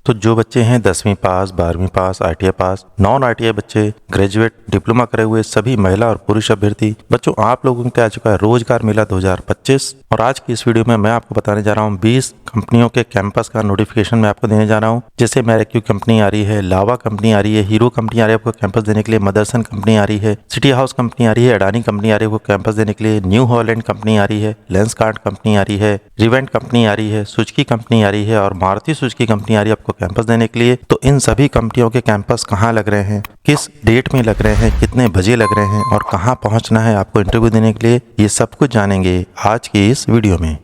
तो जो बच्चे हैं 10वीं पास, 12वीं पास, ITI पास, नॉन ITI बच्चे, ग्रेजुएट, डिप्लोमा करे हुए सभी महिला और पुरुष अभ्यर्थी बच्चों, आप लोगों के आ चुका है रोजगार मेला 2025 और आज की इस वीडियो में मैं आपको बताने जा रहा हूँ 20 कंपनियों के कैंपस का नोटिफिकेशन मैं आपको देने जा रहा हूँ। जैसे मैरिक्यू कंपनी आ रही है, लावा कंपनी आ रही है, हीरो कंपनी आ रही है आपको कैंपस देने के लिए, मदरसन कंपनी आ रही है, सिटी हाउस कंपनी आ रही है, अडानी कंपनी आ रही है आपको कैंपस देने के लिए, न्यू हॉलैंड कंपनी आ रही है, लेंसकार्ट कंपनी आ रही है, रिवेंट कंपनी आ रही है, सुजुकी कंपनी आ रही है और मारुति सुजुकी कंपनी आ रही है आपको कैंपस देने के लिए। तो इन सभी कंपनियों के कैंपस कहाँ लग रहे हैं, किस डेट में लग रहे हैं, कितने बजे लग रहे हैं और कहाँ पहुंचना है आपको इंटरव्यू देने के लिए, ये सब कुछ जानेंगे आज की इस वीडियो में।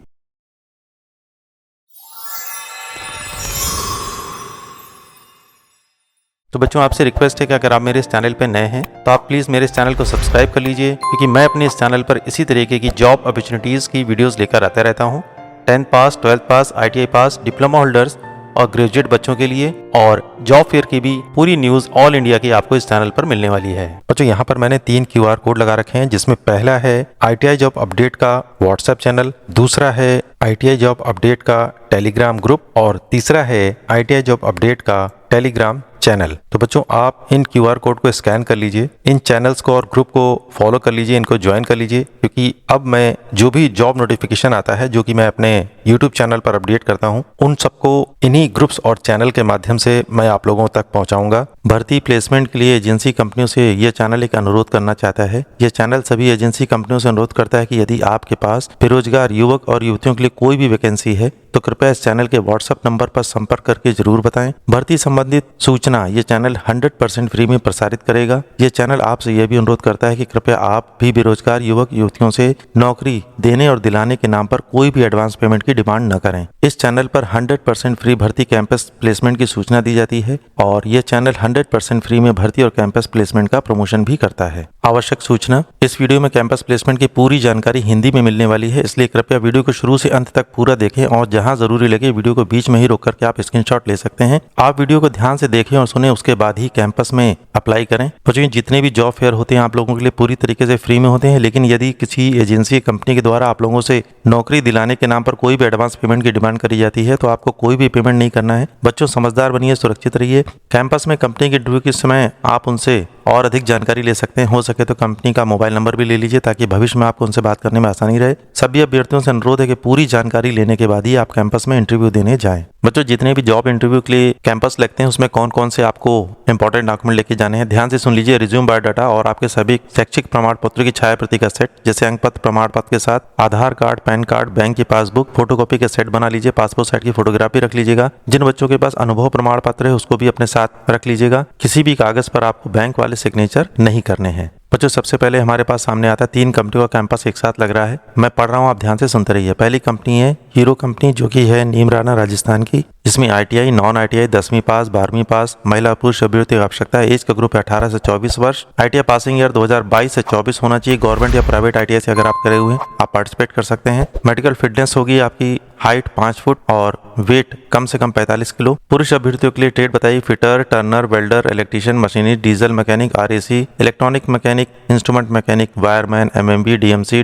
तो बच्चों, आपसे रिक्वेस्ट है कि अगर आप मेरे इस चैनल पर नए हैं तो आप प्लीज़ मेरे इस चैनल को सब्सक्राइब कर लीजिए, क्योंकि मैं अपने इस चैनल पर इसी तरीके की जॉब अपॉर्चुनिटीज़ की वीडियोस लेकर आता रहता हूं। 10th पास, 12th पास, ITI पास, डिप्लोमा होल्डर्स और ग्रेजुएट बच्चों के लिए और जॉब फेयर की भी पूरी न्यूज़ ऑल इंडिया की आपको इस चैनल पर मिलने वाली है। बच्चों, यहाँ पर मैंने 3 QR कोड लगा रखे हैं, जिसमें पहला है ITI जॉब अपडेट का व्हाट्सएप चैनल, दूसरा है ITI जॉब अपडेट का टेलीग्राम ग्रुप और तीसरा है ITI जॉब अपडेट का टेलीग्राम चैनल। तो बच्चों, आप इन QR कोड को स्कैन कर लीजिए, इन चैनल्स को और ग्रुप को फॉलो कर लीजिए, इनको ज्वाइन कर लीजिए, क्योंकि अब मैं जो भी जॉब नोटिफिकेशन आता है जो कि मैं अपने YouTube चैनल पर अपडेट करता हूं, उन सबको इन्हीं ग्रुप्स और चैनल के माध्यम से मैं आप लोगों तक पहुंचाऊंगा। भर्ती प्लेसमेंट के लिए एजेंसी कंपनियों से यह चैनल एक अनुरोध करना चाहता है। यह चैनल सभी एजेंसी कंपनियों से अनुरोध करता है कि यदि आपके पास बेरोजगार युवक और युवतियों के लिए कोई भी वैकेंसी है तो कृपया इस चैनल के व्हाट्सएप नंबर पर संपर्क करके जरूर बताएं। भर्ती संबंधित सूचना ये चैनल 100% फ्री में प्रसारित करेगा। ये चैनल आपसे यह भी अनुरोध करता है कि कृपया आप भी बेरोजगार युवक युवतियों से नौकरी देने और दिलाने के नाम पर कोई भी एडवांस पेमेंट की डिमांड न करें। इस चैनल पर 100% फ्री भर्ती कैंपस प्लेसमेंट की सूचना दी जाती है और यह चैनल 100% फ्री में भर्ती और कैंपस प्लेसमेंट का प्रमोशन भी करता है। आवश्यक सूचना, इस वीडियो में कैंपस प्लेसमेंट की पूरी जानकारी हिंदी में मिलने वाली है, इसलिए कृपया वीडियो को शुरू से अंत तक पूरा देखें और जहां जरूरी लगे वीडियो को बीच में ही रोक करके आप स्क्रीनशॉट ले सकते हैं। आप वीडियो को ध्यान से देखें और सुने, उसके बाद ही कैंपस में अप्लाई करें। बच्चों, जितने भी जॉब फेयर होते हैं आप लोगों के लिए पूरी तरीके से फ्री में होते हैं, लेकिन यदि किसी एजेंसी कंपनी के द्वारा आप लोगों से नौकरी दिलाने के नाम पर कोई भी एडवांस पेमेंट की डिमांड करी जाती है तो आपको कोई भी पेमेंट नहीं करना है। बच्चों, समझदार बनिए, सुरक्षित रहिए। कैंपस में कंपनी के इंटरव्यू के समय आप उनसे और अधिक जानकारी ले सकते हैं। हो सके तो कंपनी का मोबाइल नंबर भी ले लीजिए ताकि भविष्य में आपको उनसे बात करने में आसानी रहे। सभी अभ्यर्थियों से अनुरोध है कि पूरी जानकारी लेने के बाद ही आप कैंपस में इंटरव्यू देने जाएं। बच्चों, जितने भी जॉब इंटरव्यू के लिए कैंपस लगते हैं उसमें कौन कौन से आपको इंपॉर्टेंट डॉक्यूमेंट लेके जाने हैं, ध्यान से सुन लीजिए। रिज्यूम, बायोडाटा और आपके सभी शैक्षिक प्रमाण पत्र की छाया प्रति का सेट, जैसे अंक पत्र, प्रमाण पत्र के साथ आधार कार्ड, पैन कार्ड, बैंक की पासबुक, फोटोकॉपी के सेट बना लीजिए। पासपोर्ट साइज की फोटोग्राफी रख लीजिएगा। जिन बच्चों के पास अनुभव प्रमाण पत्र है उसको भी अपने साथ रख लीजिएगा। किसी भी कागज पर आपको बैंक वाले सिग्नेचर नहीं करने हैं। बच्चों, सबसे पहले हमारे पास सामने आता है 3 कंपनियों का कैंपस एक साथ लग रहा है। मैं पढ़ रहा हूँ, आप ध्यान से सुनते रहिए। पहली कंपनी है हीरो कंपनी, जो कि है नीमराना राजस्थान की, जिसमें ITI, नॉन ITI, 10वीं पास, 12वीं पास, महिला पुरुष अभ्यर्थी की आवश्यकता है। एज का ग्रुप है 18 से 24 वर्ष। ITI पासिंग ईयर 2022 से 24 होना चाहिए। गवर्नमेंट या प्राइवेट ITI से अगर आप करे हुए हैं आप पार्टिसिपेट कर सकते हैं। मेडिकल फिटनेस होगी आपकी, हाइट 5 फुट और वेट कम से कम 45 किलो। पुरुष अभ्यर्थियों के लिए ट्रेड बताइए, fitter, turner, welder, electrician, machinist, diesel mechanic, RAC, electronic mechanic, instrument mechanic, wireman, MMB, DMC,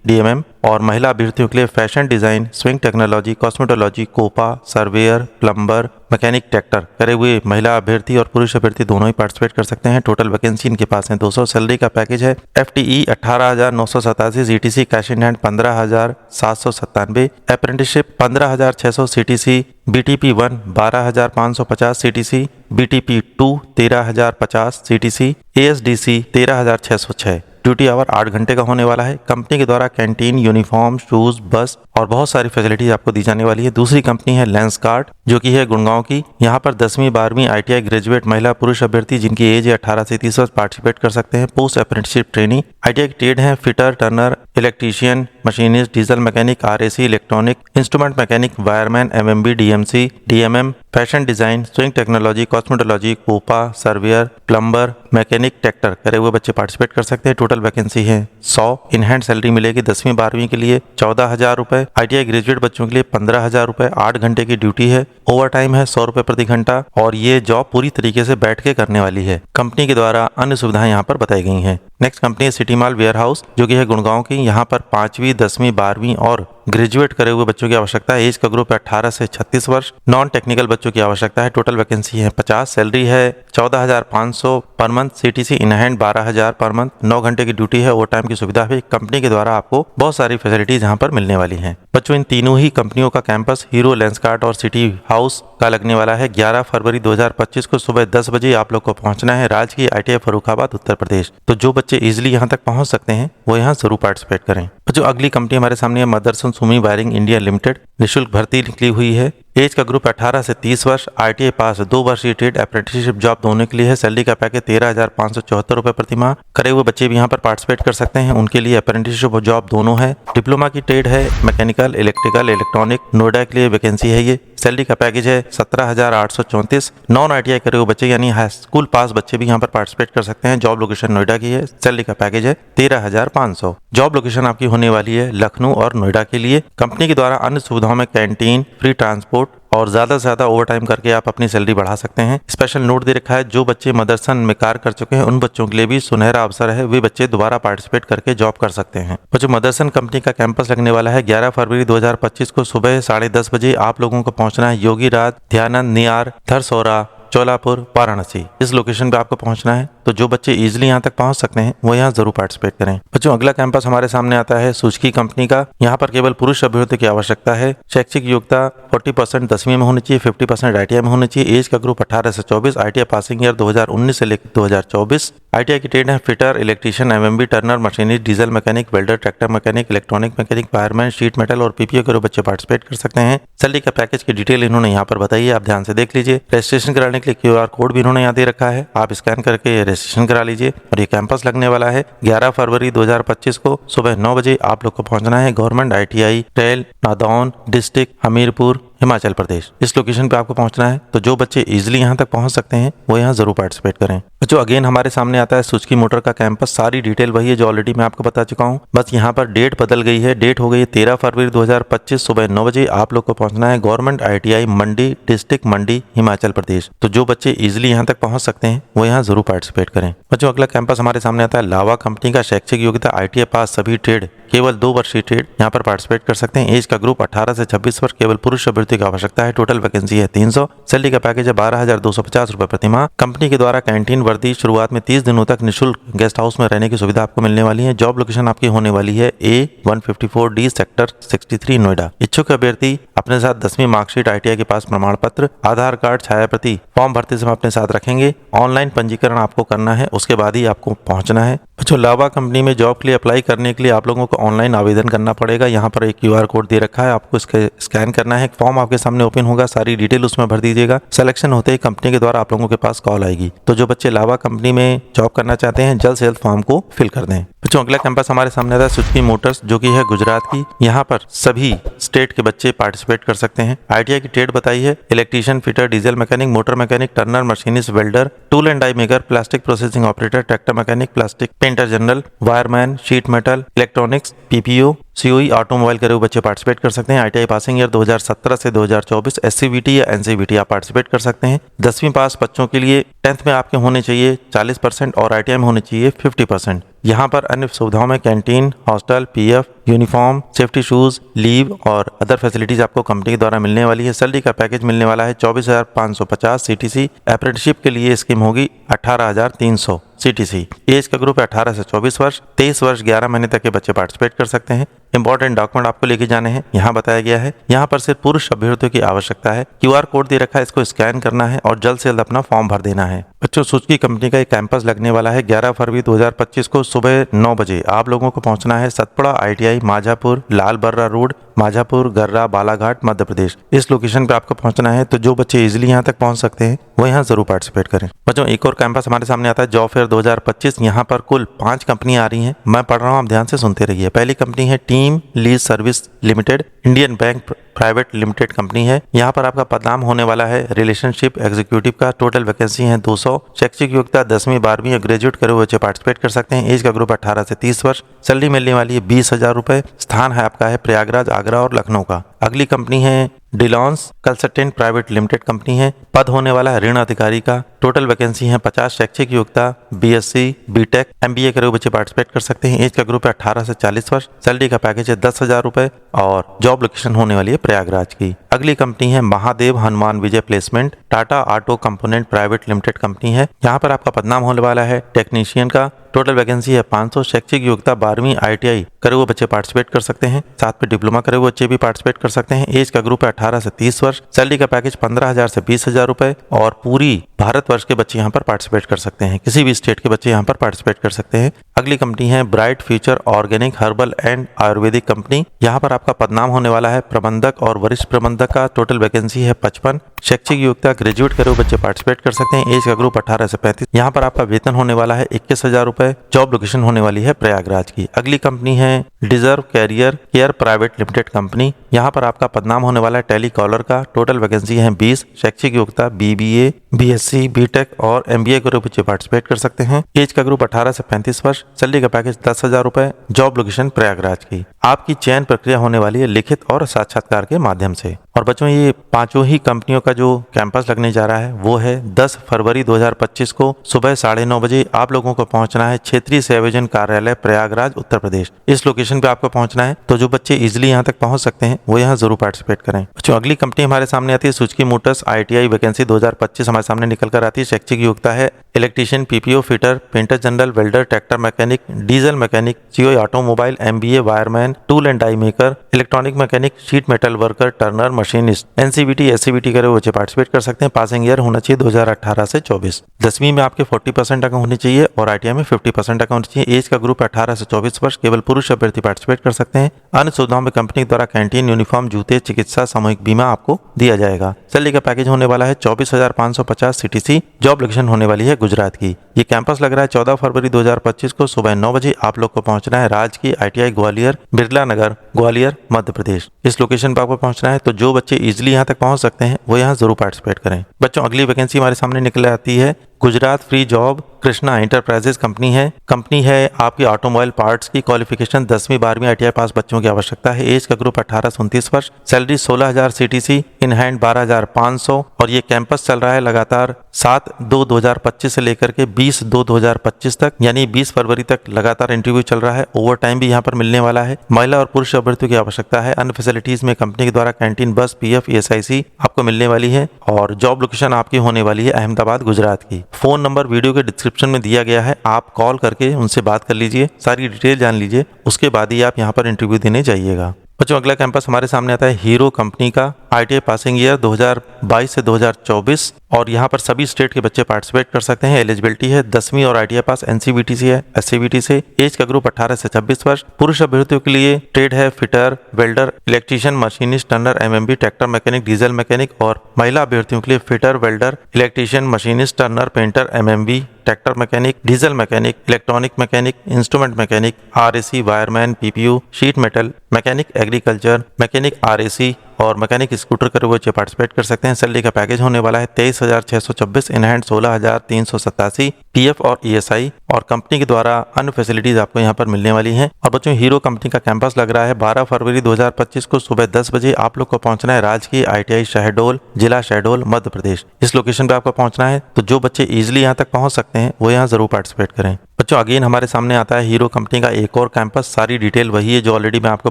DMM। और महिला अभ्यर्थियों के लिए fashion design, swing technology, cosmetology, COPA, surveyor, plumber, mechanic, tractor करे हुए महिला अभ्यर्थी और पुरुष अभ्यर्थी दोनों ही पार्टिसिपेट कर सकते हैं। टोटल वैकेंसी इनके पास है 200। सैलरी का पैकेज है FTE 18,987, CTC cash in hand 15,797, apprenticeship 15,600, CTC BTP 1 12,550, CTC BTP 2 13,050, CTC ASDC 13,606। Duty hour 8 घंटे का होने वाला है। कंपनी के द्वारा कैंटीन, यूनिफॉर्म, शूज, बस और बहुत सारी फैसिलिटीज आपको दी जाने वाली है। दूसरी कंपनी है लेंसकार्ट, जो कि है गुड़गांव की। यहाँ पर 10वीं 12वीं ITI ग्रेजुएट महिला पुरुष अभ्यर्थी जिनकी एज है 18 से 30 वर्ष पार्टिसिपेट कर सकते हैं। Post apprenticeship training. ITI के ट्रेड है fitter, turner, electrician, machinist, diesel mechanic, RAC, electronic, instrument mechanic, wireman, MMB, DMC, DMM, fashion design, swing technology, cosmetology, COPA, surveyor, plumber, mechanic, tractor करे हुए बच्चे पार्टिसिपेट कर सकते हैं। टोटल वैकेंसी है 100। In hand salary मिलेगी 10वीं 12वीं के लिए 14,000 रुपए, ITI ग्रेजुएट बच्चों के लिए 15,000 रुपए। 8 घंटे की ड्यूटी है। ओवर टाइम है 100 रुपए प्रति घंटा और ये जॉब पूरी तरीके से बैठ के करने वाली है। कंपनी के द्वारा अन्य सुविधाएं यहाँ पर बताई गई हैं। नेक्स्ट कंपनी है सिटी मॉल वेयर हाउस, जो कि है गुड़गांव की। यहाँ पर 5वीं 10वीं 12वीं और ग्रेजुएट करे हुए बच्चों की आवश्यकता है। एज का ग्रुप है 18 से 36 वर्ष। नॉन टेक्निकल बच्चों की आवश्यकता है। टोटल वैकेंसी है 50। सैलरी है 14,500 per month. CTC in hand 12,000 per month. 9 घंटे की ड्यूटी है। ओवर टाइम की सुविधा भी कंपनी के द्वारा आपको बहुत सारी फैसिलिटीज यहाँ पर मिलने वाली हैं। बच्चों इन तीनों ही कंपनियों का कैंपस हीरो लेंसकार्ट और सिटी हाउस का लगने वाला है। 11 फरवरी 2025 को सुबह 10 बजे आप लोग को पहुंचना है राजकीय ITI फर्रुखाबाद उत्तर प्रदेश। तो जो बच्चे इजीली यहाँ तक पहुंच सकते हैं वो यहाँ जरूर पार्टिसिपेट करें। जो अगली कंपनी हमारे सामने है Motherson Sumi wiring India limited. निःशुल्क भर्ती निकली हुई है। एज का ग्रुप 18 से 30 वर्ष। ITI पास 2 वर्षीय ट्रेड अप्रेंटिसशिप जॉब दोनों के लिए है। सैलरी का पैकेज 13,574 रुपए प्रति माह। करे हुए बच्चे भी यहाँ पर पार्टिसिपेट कर सकते हैं। उनके लिए अप्रेंटिसशिप और जॉब दोनों है। डिप्लोमा की ट्रेड है मैकेनिकल, इलेक्ट्रिकल, इलेक्ट्रॉनिक। नोएडा के लिए वैकेंसी है ये। सैलरी का पैकेज है 17,834। नॉन ITI करे हुए बच्चे यानी हाई स्कूल पास बच्चे भी यहाँ पर पार्टिसिपेट कर सकते हैं। जॉब लोकेशन नोएडा की है। सैलरी का पैकेज है 13,500। जॉब लोकेशन आपकी होने वाली है लखनऊ और नोएडा के लिए। कंपनी के द्वारा अन्य सुविधाओं में कैंटीन, फ्री ट्रांसपोर्ट और ज्यादा से ज्यादा ओवर टाइम करके आप अपनी सैलरी बढ़ा सकते हैं। स्पेशल नोट दे रखा है जो बच्चे मदरसन में कार्य कर चुके हैं उन बच्चों के लिए भी सुनहरा अवसर है। वे बच्चे दोबारा पार्टिसिपेट करके जॉब कर सकते हैं। बच्चों मदरसन कंपनी का कैंपस लगने वाला है 11 फरवरी 2025 को सुबह 10:30 बजे आप लोगों को पहुंचना है। योगी राज, ध्यानंद, नियार, धरसौरा, चोलापुर, वाराणसी इस लोकेशन पे आपको पहुंचना है। तो जो बच्चे इजीली यहाँ तक पहुंच सकते हैं वो यहाँ जरूर पार्टिसिपेट करें। बच्चों अगला कैंपस हमारे सामने आता है सुजुकी कंपनी का। यहाँ पर केवल पुरुष अभ्यर्थी की आवश्यकता है। शैक्षिक योग्यता 40% 10वीं में होनी चाहिए, 50% ITI में होनी चाहिए। एज का ग्रुप 18 से 24। ITI पासिंग ईयर 2019 से लेकर 2024। ITI की ट्रेड है fitter, electrician, MMB, Turner, machinist, diesel mechanic, welder, tractor mechanic, electronic mechanic, fireman, sheet metal और PPO के बच्चे पार्टिसिपेट कर सकते हैं। सैलरी का पैकेज की डिटेल इन्होंने यहाँ पर बताई है, आप ध्यान से देख लीजिए। रजिस्ट्रेशन कराने के लिए QR कोड भी इन्होंने यहाँ दे रखा है, आप स्कैन करके रजिस्ट्रेशन करा लीजिए। और ये कैंपस लगने वाला है 11 फरवरी 2025 को सुबह 9 बजे आप लोग को पहुंचना है। गवर्नमेंट ITI ट्रेल, नादौन डिस्ट्रिक्ट, हमीरपुर, हिमाचल प्रदेश इस लोकेशन पे आपको पहुंचना है। तो जो बच्चे इजीली यहाँ तक पहुंच सकते हैं वो यहाँ जरूर पार्टिसिपेट करें। जो अगेन हमारे सामने आता है सुजुकी मोटर का कैंपस। सारी डिटेल वही है जो ऑलरेडी मैं आपको बता चुका हूँ, बस यहाँ पर डेट बदल गई है। डेट हो गई है 13 फरवरी 2025 सुबह 9 बजे आप लोग को पहुंचना है। गवर्नमेंट ITI मंडी डिस्ट्रिक्ट, मंडी, हिमाचल प्रदेश। तो जो बच्चे इजिली यहाँ तक पहुंच सकते हैं वो यहाँ जरूर पार्टिसिपेट करें। जो अगला कैंपस हमारे सामने आता है लावा कंपनी का। शैक्षिक योग्यता ITI पास सभी ट्रेड, केवल 2 वर्षीय ट्रेड यहाँ पर पार्टिसिपेट कर सकते हैं। एज का ग्रुप 18 से 26 वर्ष। केवल पुरुष अभ्यर्थी की आवश्यकता है। टोटल वैकेंसी है 300। सैलरी का पैकेज है 12,250 रुपए प्रति माह। कंपनी के द्वारा कैंटीन, वर्दी, शुरुआत में 30 दिनों तक निःशुल्क गेस्ट हाउस में रहने की सुविधा आपको मिलने वाली है। जॉब लोकेशन आपकी होने वाली है A154D सेक्टर 63 नोएडा। इच्छुक अभ्यर्थी अपने साथ 10वीं मार्कशीट, ITI के पास प्रमाण पत्र, आधार कार्ड, छाया प्रति, फॉर्म भरते समय अपने साथ रखेंगे। ऑनलाइन पंजीकरण आपको करना है, उसके बाद ही आपको पहुंचना है। जो लावा कंपनी में जॉब के लिए अप्लाई करने के लिए आप लोगों को ऑनलाइन आवेदन करना पड़ेगा। यहाँ पर एक QR कोड दे रखा है, आपको इसके स्कैन करना है। एक फॉर्म आपके सामने ओपन होगा, सारी डिटेल उसमें भर दीजिएगा। सिलेक्शन होते ही कंपनी के द्वारा आप लोगों के पास कॉल आएगी। तो जो बच्चे लावा कंपनी में जॉब करना चाहते हैं जल्द से जल्द फॉर्म को फिल कर दें। जो अगला कैंपस हमारे सामने आता है सुजुकी मोटर्स, जो कि है गुजरात की। यहाँ पर सभी स्टेट के बच्चे पार्टिसिपेट कर सकते हैं। ITI की ट्रेड बताई है electrician, fitter, diesel mechanic, motor mechanic, turner, machinist, welder, tool and die maker, plastic processing operator, tractor mechanic, plastic painter general, wireman, sheet metal, electronics, PPO, COE, automobile करे हुए बच्चे participate कर सकते हैं। ITI passing year 2017 से 2024। SCVT या NCVT आप participate कर सकते हैं। 10वीं पास बच्चों के लिए 10th में आपके होने चाहिए 40% और ITI में होने चाहिए 50%। यहाँ पर अन्य सुविधाओं में canteen, hostel, PF, uniform, safety shoes, leave और अदर फैसिलिटीज आपको कंपनी के द्वारा मिलने वाली है। सैलरी का पैकेज मिलने वाला है 24,550 CTC। अप्रेंटिसशिप के लिए स्कीम होगी 18,300 CTC। एज का ग्रुप है 18 से 24 वर्ष। 23 वर्ष 11 महीने तक के बच्चे पार्टिसिपेट कर सकते हैं। इंपॉर्टेंट डॉक्यूमेंट आपको लेके जाने हैं, यहाँ बताया गया है। यहाँ पर सिर्फ पुरुष अभ्यर्थियों की आवश्यकता है। QR कोड दे रखा है, इसको स्कैन करना है और जल्द से जल्द अपना फॉर्म भर देना है। बच्चों सुजुकी कंपनी का एक कैंपस लगने वाला है 11 फरवरी 2025 को सुबह 9 बजे आप लोगों को पहुंचना है। सतपुड़ा ITI, माझापुर, लाल बर्रा रोड, माझापुर, गर्रा, बालाघाट, मध्य प्रदेश इस लोकेशन पे आपको पहुंचना है। तो जो बच्चे इजीली यहाँ तक पहुंच सकते हैं वो यहाँ जरूर पार्टिसिपेट करें। बच्चों एक और कैंपस हमारे सामने आता है जॉब फेयर 2025। यहाँ पर कुल 5 कंपनियां आ रही हैं, मैं पढ़ रहा हूँ, आप ध्यान से सुनते रहिए। पहली कंपनी है team lease service limited, Indian bank private limited company है। यहाँ पर आपका पदनाम होने वाला है रिलेशनशिप एग्जीक्यूटिव का। टोटल वैकेंसी है 200। शैक्षिक योग्यता 10वीं 12वीं या ग्रेजुएट करे हुए बच्चे पार्टिसिपेट कर सकते हैं। एज का ग्रुप 18 से 30 वर्ष। सैलरी मिलने वाली है 20,000 रुपए। स्थान है आपका है प्रयागराज, आगरा और लखनऊ का। अगली कंपनी है डिलॉन्स कंसल्टेंट प्राइवेट लिमिटेड कंपनी है। पद होने वाला है ऋण अधिकारी का। टोटल वैकेंसी है 50। शैक्षिक योग्यता बीएससी, बीटेक, एमबीए करे हुए बच्चे पार्टिसिपेट कर सकते हैं। एज का ग्रुप है 18 से 40 वर्ष। सैलरी का पैकेज है 10,000 रुपए और जॉब लोकेशन होने वाली है प्रयागराज की। अगली कंपनी है Mahadev Hanuman Vijay placement, Tata auto component private limited company है। यहाँ पर आपका पदनाम होने वाला है टेक्नीशियन का। टोटल वैकेंसी है 500। शैक्षिक योग्यता 12वीं ITI करे हुए बच्चे पार्टिसिपेट कर सकते हैं। साथ में डिप्लोमा करे हुए बच्चे भी पार्टिसिपेट कर सकते हैं। एज का ग्रुप है 18 से 30 वर्ष। सैलरी का पैकेज 15,000 से 20,000 रुपए और पूरी भारतवर्ष के बच्चे यहाँ पर पार्टिसिपेट कर सकते हैं। किसी भी स्टेट के बच्चे यहाँ पर पार्टिसिपेट कर सकते हैं। अगली कंपनी है bright future organic herbal and Ayurvedic company. यहाँ पर आपका पदनाम होने वाला है प्रबंधक और वरिष्ठ प्रबंधक का। टोटल वैकेंसी है 55। शैक्षिक योग्यता ग्रेजुएट करे हुए बच्चे पार्टिसिपेट कर सकते हैं। एज का ग्रुप 18 से 35। यहाँ पर आपका वेतन होने वाला है 21,000 रुपए। जॉब लोकेशन होने वाली है प्रयागराज की। अगली कंपनी है deserve career care private limited company. यहाँ पर आपका पदनाम होने वाला है टेलीकॉलर का। टोटल वैकेंसी है 20। शैक्षिक योग्यता BBA, BSc, बीटेक और MBA करे बच्चे पार्टिसिपेट कर सकते हैं। एज का ग्रुप 18 से 35 वर्ष। सैलरी का पैकेज 10,000 रुपए। जॉब लोकेशन प्रयागराज की। आपकी चयन प्रक्रिया होने वाली है लिखित और साक्षात्कार के माध्यम से। और बच्चों ये पांचों ही कंपनियों का जो कैंपस लगने जा रहा है वो है 10 फरवरी 2025 को सुबह 9:30 बजे आप लोगों को पहुंचना है क्षेत्रीय सेवायोजन कार्यालय प्रयागराज उत्तर प्रदेश। इस लोकेशन पे आपको पहुंचना है। तो जो बच्चे इजिली यहाँ तक पहुंच सकते हैं वो यहाँ जरूर पार्टिसिपेट करें। बच्चों अगली कंपनी हमारे सामने आती है सुजुकी मोटर्स ITI वैकेंसी 2025 हमारे सामने निकल कर आती है। शैक्षिक योग्यता है electrician, PPO fitter, painter general, welder, tractor mechanic, diesel mechanic, COI automobile, MBA wireman, tool and die maker, electronic mechanic, sheet metal worker, turner, machinist, NCVT, SCVT करे बच्चे पार्टिसिपेट कर सकते हैं। पासिंग ईयर होना चाहिए 2018 से 24। 10वीं में आपके 40% अंक होने चाहिए और ITI में 50% अंक होने चाहिए। एज का ग्रुप 18 से 24 वर्ष। केवल पुरुष अभ्यर्थी पार्टिसिपेट कर सकते हैं। अन्य सुविधाओं में कंपनी द्वारा कैंटीन, यूनिफॉर्म, जूते, चिकित्सा, सामूहिक बीमा आपको दिया जाएगा। सैलरी का पैकेज होने वाला है 24,550 CTC। जॉब लोकेशन होने वाली है गुजरात की। ये कैंपस लग रहा है 14 फरवरी 2025 को सुबह 9 बजे। आप लोग को पहुंचना है राजकीय ITI ग्वालियर, बिरला नगर, ग्वालियर, मध्य प्रदेश। इस लोकेशन पर आपको पहुंचना है। तो जो बच्चे इजिली यहाँ तक पहुंच सकते हैं वो यहाँ जरूर पार्टिसिपेट करें। बच्चों अगली वैकेंसी हमारे सामने निकल आती है Gujarat free job Krishna enterprises company है आपकी ऑटोमोबाइल पार्ट्स की। क्वालिफिकेशन 10वीं 12वीं ITI पास बच्चों की आवश्यकता है। एज का ग्रुप 18 से 29 वर्ष। सैलरी 16,000 CTC, इन हैंड 12,500 और ये कैंपस चल रहा है लगातार 7/2/2025 से लेकर के 20/2/2025 तक, यानी 20 फरवरी तक लगातार इंटरव्यू चल रहा है। ओवर टाइम भी यहाँ पर मिलने वाला है। महिला और पुरुष अभ्यर्थियों की आवश्यकता है। अन्य फैसिलिटीज में कंपनी के द्वारा कैंटीन, बस, PF, ESIC आपको मिलने वाली है और जॉब लोकेशन आपकी होने वाली है अहमदाबाद, गुजरात की। फोन नंबर वीडियो के डिस्क्रिप्शन में दिया गया है। आप कॉल करके उनसे बात कर लीजिए, सारी डिटेल जान लीजिए, उसके बाद ही आप यहाँ पर इंटरव्यू देने जाइएगा। बच्चों अगला कैंपस हमारे सामने आता है हीरो कंपनी का। ITI पासिंग ईयर 2022 से 2024 और यहाँ पर सभी स्टेट के बच्चे पार्टिसिपेट कर सकते हैं। एलिजिबिलिटी है 10वीं और ITI पास NCVT से है, SCVT से। एज का ग्रुप 18 से 26 वर्ष। पुरुष अभ्यर्थियों के लिए ट्रेड है fitter, welder, electrician, machinist, Turner, MMB, tractor mechanic, diesel mechanic और महिला अभ्यर्थियों के लिए fitter, welder, electrician, machinist, Turner, painter, MMB, tractor mechanic, diesel mechanic, electronic mechanic, instrument mechanic, RAC, wireman, PPO, sheet metal mechanic, agriculture mechanic, RAC और mechanic scooter करे हुए बच्चे participate कर सकते हैं। सैलरी का पैकेज होने वाला है 23,624, इन हैंड 16,387, PF और ESI और कंपनी के द्वारा अन्य फैसिलिटीज आपको यहाँ पर मिलने वाली हैं। और बच्चों हीरो कंपनी का कैंपस लग रहा है 12 फरवरी 2025 को सुबह 10 बजे। आप लोग को पहुंचना है राजकीय ITI शहडोल, जिला शहडोल, मध्य प्रदेश। इस लोकेशन पे आपको पहुंचना है। तो जो बच्चे इजिली यहाँ तक पहुंच सकते हैं वो यहाँ जरूर पार्टिसिपेट करें। बच्चों अगेन हमारे सामने आता है हीरो कंपनी का एक और कैंपस। सारी डिटेल वही है जो ऑलरेडी मैं आपको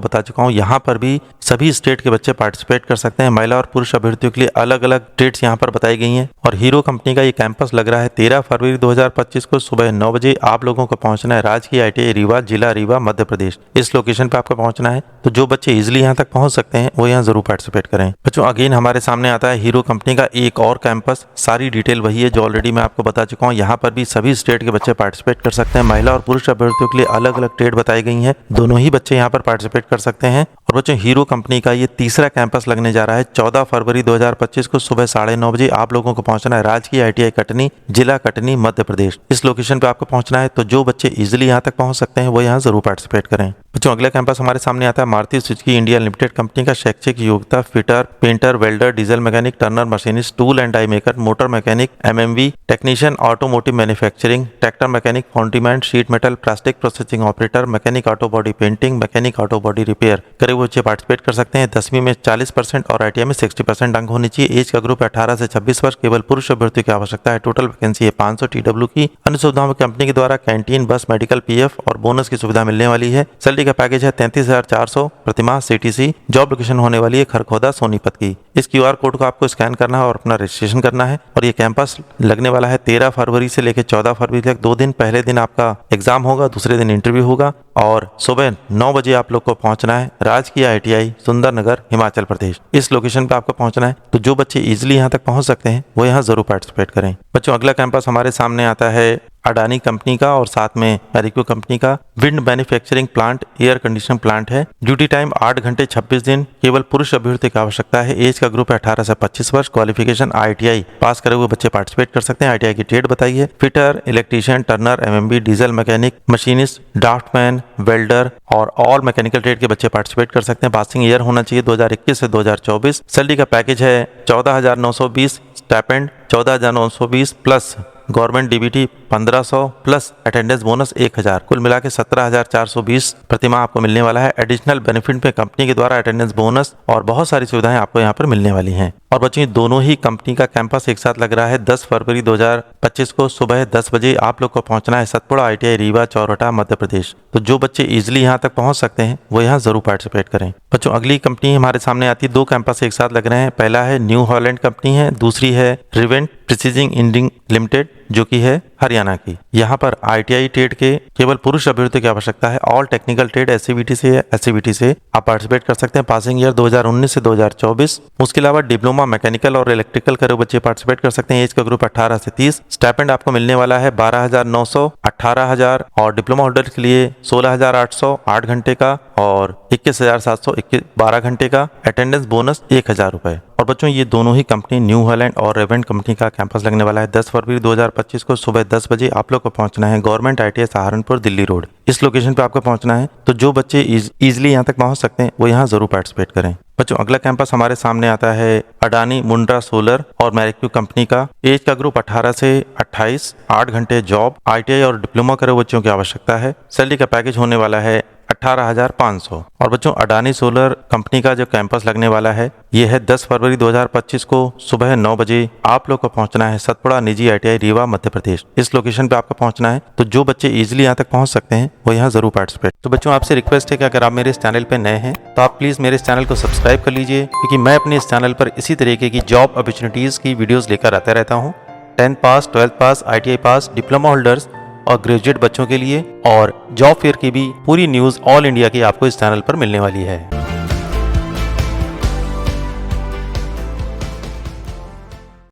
बता चुका हूँ। यहाँ पर भी सभी स्टेट के बच्चे पार्टिसिपेट कर सकते हैं। महिला और पुरुष अभ्यर्थियों के लिए अलग अलग डेट्स यहाँ पर बताई गई हैं। और हीरो कंपनी का ये कैंपस लग रहा है 13 फरवरी 2025 को सुबह 9 बजे। आप लोगों को पहुंचना है राजकीय ITI रीवा, जिला रीवा, मध्य प्रदेश। इस लोकेशन पे आपको पहुंचना है। तो जो बच्चे इजिली यहाँ तक पहुंच सकते हैं वो यहाँ जरूर पार्टिसिपेट करें। बच्चों अगेन हमारे सामने आता है हीरो कंपनी का एक और कैंपस। सारी डिटेल वही है जो ऑलरेडी मैं आपको बता चुका हूँ। यहाँ पर भी सभी स्टेट के बच्चे पार्टिसिपेट कर सकते हैं। महिला और पुरुष अभ्यर्थियों के लिए अलग अलग ट्रेड बताई गई हैं। दोनों ही बच्चे यहाँ पर पार्टिसिपेट कर सकते हैं। और बच्चों हीरो कंपनी का ये तीसरा कैंपस लगने जा रहा है 14 फरवरी 2025 को सुबह 9:30 बजे। आप लोगों को पहुंचना है राजकीय ITI कटनी, जिला कटनी, मध्य प्रदेश। इस लोकेशन पे आपको पहुंचना है। तो जो बच्चे इजिली यहाँ तक पहुंच सकते हैं वो यहाँ जरूर पार्टिसिपेट करें। बच्चों अगला कैंपस हमारे सामने आता है Maruti Suzuki India limited company का। शैक्षिक योग्यता fitter, painter, welder, diesel mechanic, turner, machinist, tool and die maker, motor mechanic, MMV, technician, automotive manufacturing, tractor mechanic, foundryman, sheet metal, plastic processing operator, mechanic auto body painting, mechanic auto body repair करे हुए बच्चे participate कर सकते हैं। 10वीं में 40% और ITI में 60% अंक होनी चाहिए। एज का ग्रुप 18 से 26 वर्ष। केवल पुरुष अभ्यर्थियों की आवश्यकता है। टोटल वैकेंसी है 500 TW की। अन्य सुविधाओं में कंपनी के द्वारा कैंटीन, बस, मेडिकल, PF और बोनस की सुविधा मिलने वाली है। सैलरी का पैकेज है 33,400 प्रतिमाह CTC। जॉब लोकेशन होने वाली है खरखोदा सोनीपत की। इस QR कोड को आपको स्कैन करना है और अपना रजिस्ट्रेशन करना है। और ये कैंपस लगने वाला है 13 फरवरी से लेकर 14 फरवरी तक। 2 दिन, पहले दिन आपका एग्जाम होगा, दूसरे दिन इंटरव्यू होगा और सुबह 9 बजे आप लोग को पहुंचना है राजकीय ITI सुंदरनगर हिमाचल प्रदेश। इस लोकेशन पे आपको पहुंचना है। तो जो बच्चे इजीली यहाँ तक पहुंच सकते हैं वो यहाँ जरूर पार्टिसिपेट करें। बच्चों, अगला कैंपस हमारे सामने आता है अडानी कंपनी का और साथ में मैरिको कंपनी का। Wind manufacturing plant, air conditioning plant है। ड्यूटी टाइम 8 घंटे 26 दिन। केवल पुरुष अभ्यर्थी की आवश्यकता है। एज का ग्रुप है 18 से 25 वर्ष। क्वालिफिकेशन ITI पास करे हुए बच्चे पार्टिसिपेट कर सकते हैं। ITI की ट्रेड बताइए। Fitter, electrician, turner, MMB, diesel mechanic, machinist, draftsman, welder और ऑल मैकेनिकल ट्रेड के बच्चे पार्टिसिपेट कर सकते हैं। पासिंग ईयर होना चाहिए 2021 से 2024। सैलरी का पैकेज है 14,920, stipend 14,920 plus government DBT 1500 plus attendance bonus 1000। कुल मिला के 17,420 प्रतिमाह आपको मिलने वाला है। एडिशनल बेनिफिट में कंपनी के द्वारा अटेंडेंस बोनस और बहुत सारी सुविधाएं आपको यहाँ पर मिलने वाली हैं। और बच्चों, दोनों ही कंपनी का कैंपस एक साथ लग रहा है 10 फरवरी 2025 को सुबह 10 बजे आप लोग को पहुंचना है सतपुड़ा ITI रीवा चौरहटा मध्य प्रदेश। तो जो बच्चे इजिली यहाँ तक पहुंच सकते हैं वो यहाँ जरूर पार्टिसिपेट करें। बच्चों, अगली कंपनी हमारे सामने आती है। 2 कैंपस एक साथ लग रहे हैं। पहला है न्यू हॉलैंड कंपनी है, दूसरी है रिवेंट प्रिसीजिंग इंडिंग लिमिटेड जो कि है हरियाणा की। यहाँ पर ITI ट्रेड के केवल पुरुष अभ्यर्थियों की आवश्यकता है। ऑल टेक्निकल ट्रेड SCVT से आप पार्टिसिपेट कर सकते हैं। पासिंग ईयर 2019 से 2024। उसके अलावा डिप्लोमा मैकेनिकल और इलेक्ट्रिकल करे बच्चे पार्टिसिपेट कर सकते हैं। एज का ग्रुप 18 से 30। स्टाइपेंड आपको मिलने वाला है 12,900, 18,000 और डिप्लोमा होल्डर के लिए 16,800 8 घंटे का और 21,700 12 घंटे का। अटेंडेंस बोनस 1,000 रुपए। और बच्चों, ये दोनों ही कंपनी न्यू हॉलैंड और रेवेंट कंपनी का कैंपस लगने वाला है 10 फरवरी 2025 को सुबह 10 बजे आप लोग को पहुंचना है government ITI Saharanpur Delhi road. इस लोकेशन पे आपको पहुंचना है। तो जो बच्चे इजिली यहाँ तक पहुंच सकते हैं वो यहाँ जरूर पार्टिसिपेट करें। बच्चों, अगला कैंपस हमारे सामने आता है अडानी मुंड्रा सोलर और मैरिको कंपनी का। एज का ग्रुप 18 से 28। 8 घंटे जॉब। ITI और डिप्लोमा करे बच्चों की आवश्यकता है। सैलरी का पैकेज होने वाला है 18,500। और बच्चों, अडानी सोलर कंपनी का जो कैंपस लगने वाला है ये है 10 फरवरी 2025 को सुबह 9 बजे आप लोग को पहुंचना है सतपुड़ा निजी ITI रीवा मध्य प्रदेश। इस लोकेशन पे आपको पहुंचना है। तो जो बच्चे इजिली यहाँ तक पहुंच सकते हैं वो यहाँ जरूर पार्टिसिपेट। तो बच्चों, आपसे रिक्वेस्ट है कि अगर आप मेरे इस चैनल पे नए हैं तो आप प्लीज मेरे इस चैनल को सब्सक्राइब कर लीजिए, क्योंकि मैं अपने इस चैनल पर इसी तरीके की जॉब अपॉर्चुनिटीज की वीडियोस लेकर आता रहता हूँ। 10th पास, 12th पास, ITI पास, डिप्लोमा होल्डर्स और ग्रेजुएट बच्चों के लिए और जॉब फेयर की भी पूरी न्यूज़ ऑल इंडिया की आपको इस चैनल पर मिलने वाली है।